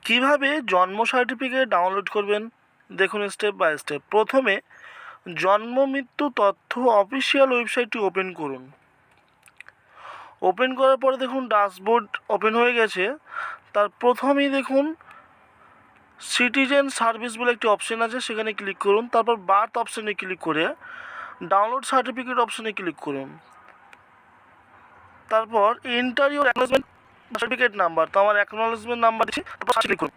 কিভাবে জন্ম certificate download করবেন দেখুন স্টেপ বাই স্টেপ। প্রথমে জন্ম মৃত্যু তথ্য অফিসিয়াল ওয়েবসাইটটি ওপেন করুন। ওপেন করার পরে দেখুন ড্যাশবোর্ড ওপেন হয়ে গেছে। তার প্রথমেই দেখুন সিটিজেন সার্ভিস বলে একটি অপশান আছে, সেখানে ক্লিক করুন। তারপর বার্থ অপশানে ক্লিক করে ডাউনলোড সার্টিফিকেট অপশানে ক্লিক করুন। তারপর enter your acknowledgement certificate number, তো আমার অ্যাকনলেজমেন্ট নাম্বার দিচ্ছি, তারপর ক্লিক করুন।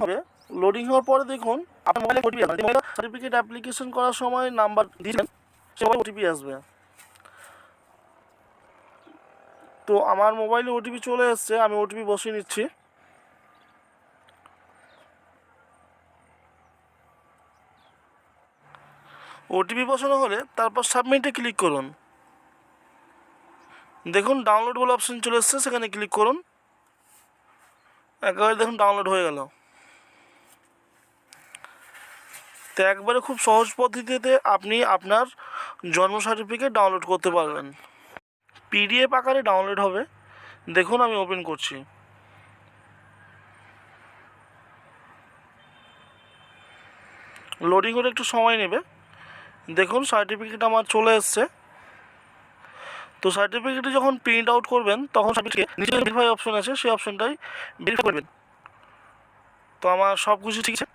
হবে লোডিং হওয়ার পরে দেখুন আপনার মোবাইলে ওটিপি আসবে। সার্টিফিকেট অ্যাপ্লিকেশন করার সময় নাম্বার দিয়েছেন, সে ওটিপি আসবে। তো আমার মোবাইলে ওটিপি চলে এসছে, আমি ওটিপি বসিয়ে নিচ্ছি। ওটিপি বসানো হলে তারপর সাবমিটে ক্লিক করুন। দেখুন ডাউনলোড বলে অপশন চলে এসছে, সেখানে ক্লিক করুন। একেবারে দেখুন ডাউনলোড হয়ে গেল। তো একবারে খুব সহজ পদ্ধতিতে আপনি আপনার জন্ম সার্টিফিকেট ডাউনলোড করতে পারবেন। পিডিএফ আকারে ডাউনলোড হবে। দেখুন আমি ওপেন করছি। লোডিং হলে একটু সময় নেবে। দেখুন সার্টিফিকেট আমার চলে এসছে। তো সার্টিফিকেটে যখন প্রিন্ট আউট করবেন তখন সার্টিফিকেট নিচে ভেরিফাই অপশন আছে, সেই অপশনটাই ভেরিফাই করবেন। তো আমার সব কিছু ঠিক আছে।